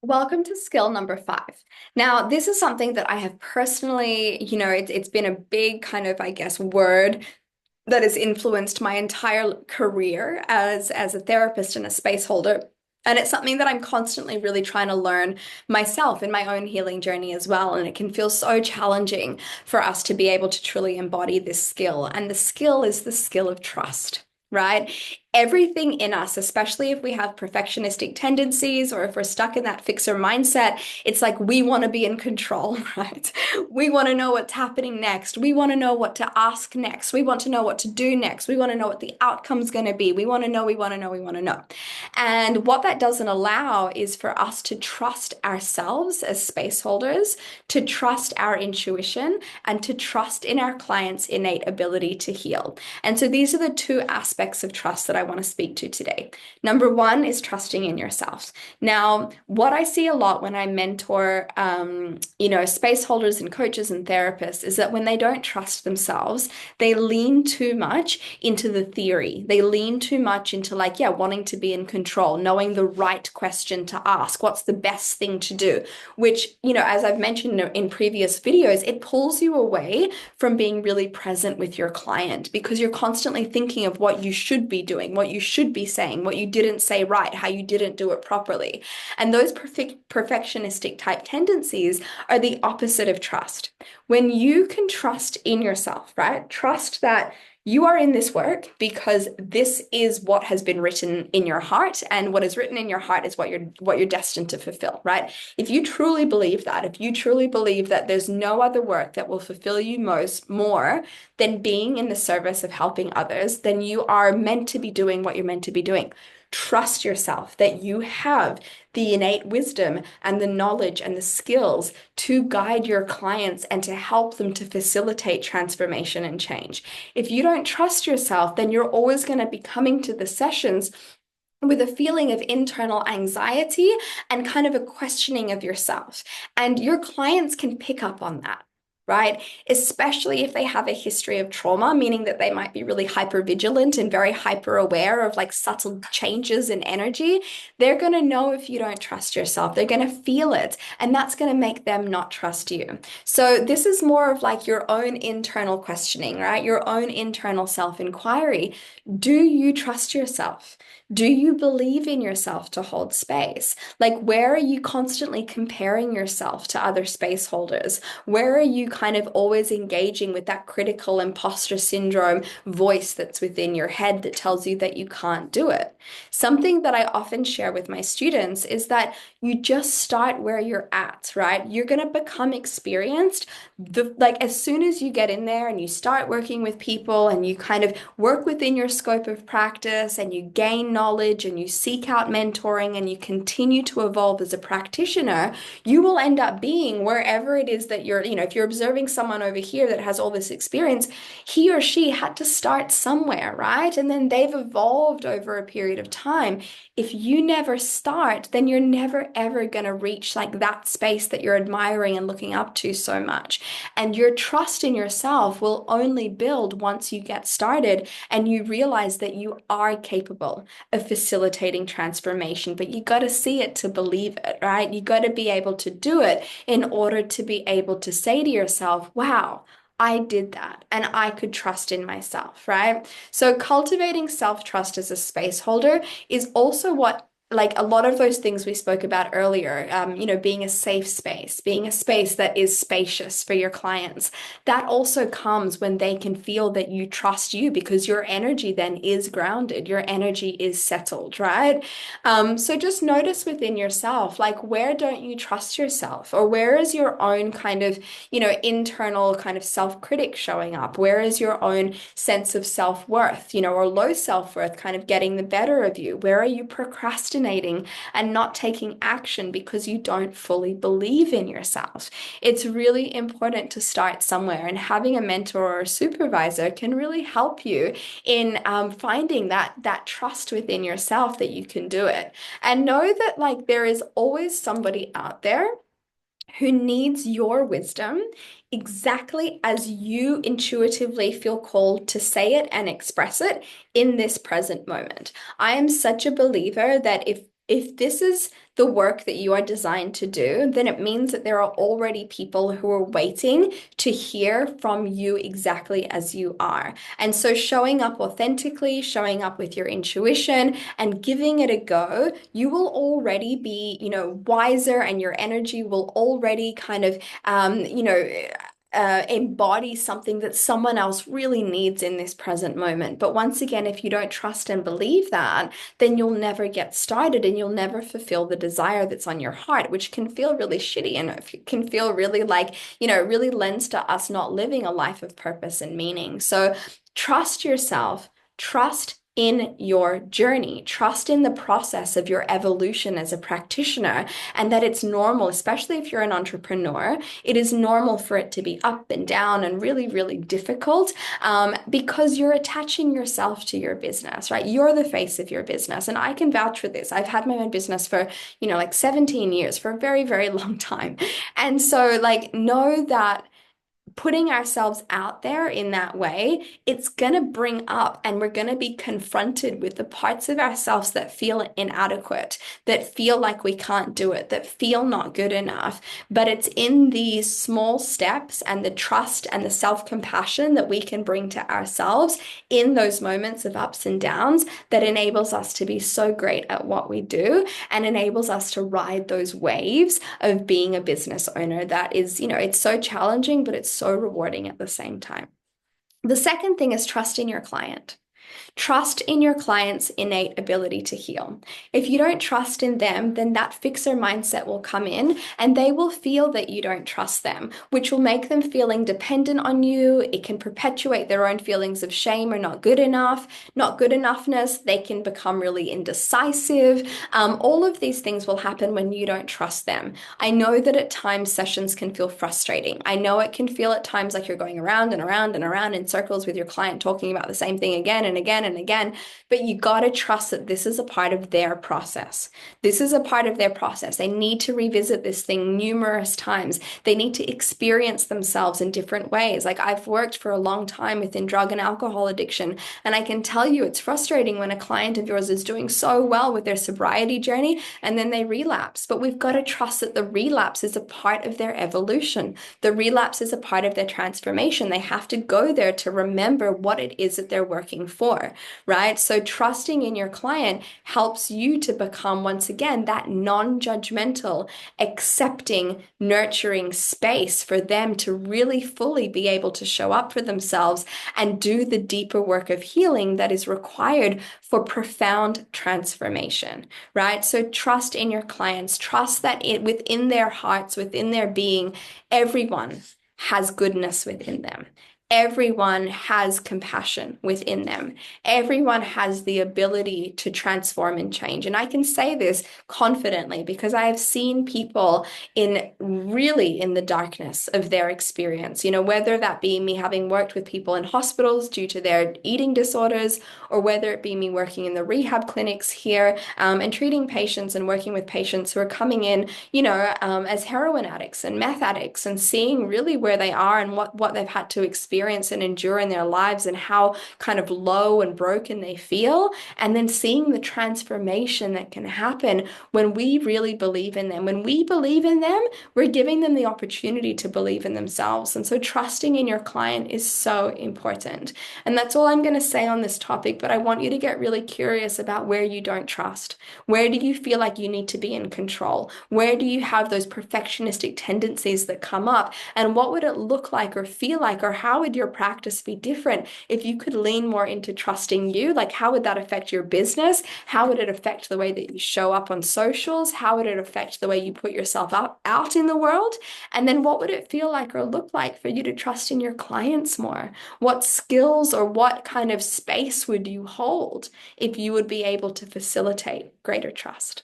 Welcome to skill number 5. Now, this is something that I have personally, it's been a big kind of, I guess, word that has influenced my entire career as a therapist and a space holder. And it's something that I'm constantly really trying to learn myself in my own healing journey as well. And it can feel so challenging for us to be able to truly embody this skill. And the skill is the skill of trust. Right? Everything in us, especially if we have perfectionistic tendencies or if we're stuck in that fixer mindset, it's like we want to be in control, right? We want to know what's happening next. We want to know what to ask next. We want to know what to do next. We want to know what the outcome's going to be. We want to know, we want to know, we want to know. And what that doesn't allow is for us to trust ourselves as space holders, to trust our intuition, and to trust in our clients' innate ability to heal. And so these are the two aspects of trust that I want to speak to today. Number one is trusting in yourself. Now, what I see a lot when I mentor, space holders and coaches and therapists is that when they don't trust themselves, they lean too much into the theory. They lean too much into like, yeah, wanting to be in control, knowing the right question to ask, what's the best thing to do, which, as I've mentioned in previous videos, it pulls you away from being really present with your client because you're constantly thinking of what you should be doing, what you should be saying, what you didn't say right, how you didn't do it properly. And those perfectionistic type tendencies are the opposite of trust. When you can trust in yourself, right? Trust that you are in this work because this is what has been written in your heart, and what is written in your heart is what you're destined to fulfill, right? If you truly believe that, if you truly believe that there's no other work that will fulfill you more than being in the service of helping others, then you are meant to be doing what you're meant to be doing. Trust yourself that you have the innate wisdom and the knowledge and the skills to guide your clients and to help them to facilitate transformation and change. If you don't trust yourself, then you're always going to be coming to the sessions with a feeling of internal anxiety and kind of a questioning of yourself. And your clients can pick up on that. Right? Especially if they have a history of trauma, meaning that they might be really hyper vigilant and very hyper aware of like subtle changes in energy. They're going to know if you don't trust yourself. They're going to feel it, and that's going to make them not trust you. So, this is more of like your own internal questioning, right? Your own internal self inquiry. Do you trust yourself? Do you believe in yourself to hold space? Like, where are you constantly comparing yourself to other space holders? Where are you kind of always engaging with that critical imposter syndrome voice that's within your head that tells you that you can't do it? Something that I often share with my students is that you just start where you're at, right? You're going to become experienced. Like as soon as you get in there and you start working with people and you kind of work within your scope of practice and you gain knowledge and you seek out mentoring and you continue to evolve as a practitioner, you will end up being wherever it is that you're, if you're observing someone over here that has all this experience, he or she had to start somewhere, right? And then they've evolved over a period of time. If you never start, then you're never ever going to reach like that space that you're admiring and looking up to so much. And your trust in yourself will only build once you get started and you realize that you are capable of facilitating transformation, but you got to see it to believe it, right? You got to be able to do it in order to be able to say to yourself, wow, I did that and I could trust in myself, right? So cultivating self-trust as a space holder is also what like a lot of those things we spoke about earlier, being a safe space, being a space that is spacious for your clients. That also comes when they can feel that you trust you because your energy then is grounded, your energy is settled, right? So just notice within yourself, like where don't you trust yourself, or where is your own kind of, internal kind of self-critic showing up? Where is your own sense of self-worth, or low self-worth kind of getting the better of you? Where are you procrastinating and not taking action because you don't fully believe in yourself? It's really important to start somewhere, and having a mentor or a supervisor can really help you in finding that trust within yourself that you can do it. And know that like there is always somebody out there who needs your wisdom exactly as you intuitively feel called to say it and express it in this present moment. I am such a believer that if this is the work that you are designed to do, then it means that there are already people who are waiting to hear from you exactly as you are. And so showing up authentically, showing up with your intuition and giving it a go, you will already be, wiser, and your energy will already kind of, embody something that someone else really needs in this present moment. But once again, if you don't trust and believe that, then you'll never get started and you'll never fulfill the desire that's on your heart, which can feel really shitty and it can feel really like, really lends to us not living a life of purpose and meaning. So trust yourself, trust in your journey, trust in the process of your evolution as a practitioner, and that it's normal, especially if you're an entrepreneur. It is normal for it to be up and down and really, really difficult, because you're attaching yourself to your business, right? You're the face of your business. And I can vouch for this. I've had my own business for, like 17 years, for a very, very long time. And so, like, know that putting ourselves out there in that way, it's going to bring up, and we're going to be confronted with the parts of ourselves that feel inadequate, that feel like we can't do it, that feel not good enough. But it's in these small steps and the trust and the self-compassion that we can bring to ourselves in those moments of ups and downs that enables us to be so great at what we do and enables us to ride those waves of being a business owner that is, it's so challenging, but it's so rewarding at the same time. The second thing is trusting your client. Trust in your client's innate ability to heal. If you don't trust in them, then that fixer mindset will come in and they will feel that you don't trust them, which will make them feeling dependent on you. It can perpetuate their own feelings of shame or not good enough, not good enoughness. They can become really indecisive. All of these things will happen when you don't trust them. I know that at times sessions can feel frustrating. I know it can feel at times like you're going around and around and around in circles with your client talking about the same thing again and again and again, but you got to trust that this is a part of their process. This is a part of their process. They need to revisit this thing numerous times. They need to experience themselves in different ways. Like, I've worked for a long time within drug and alcohol addiction, and I can tell you it's frustrating when a client of yours is doing so well with their sobriety journey and then they relapse. But we've got to trust that the relapse is a part of their evolution. The relapse is a part of their transformation. They have to go there to remember what it is that they're working for, right? So trusting in your client helps you to become, once again, that non-judgmental, accepting, nurturing space for them to really fully be able to show up for themselves and do the deeper work of healing that is required for profound transformation, right? So trust in your clients, trust that within their hearts, within their being, everyone has goodness within them. Everyone has compassion within them. Everyone has the ability to transform and change. And I can say this confidently because I have seen people in the darkness of their experience, whether that be me having worked with people in hospitals due to their eating disorders, or whether it be me working in the rehab clinics here, and treating patients and working with patients who are coming in, as heroin addicts and meth addicts, and seeing really where they are and what they've had to experience and endure in their lives and how kind of low and broken they feel, and then seeing the transformation that can happen when we really believe in them. When we believe in them, we're giving them the opportunity to believe in themselves. And so trusting in your client is so important. And that's all I'm going to say on this topic, but I want you to get really curious about where you don't trust. Where do you feel like you need to be in control? Where do you have those perfectionistic tendencies that come up? And what would it look like or feel like, or how would your practice be different if you could lean more into trusting you? Like, how would that affect your business? How would it affect the way that you show up on socials? How would it affect the way you put yourself out in the world? And then what would it feel like or look like for you to trust in your clients more? What skills or what kind of space would you hold if you would be able to facilitate greater trust?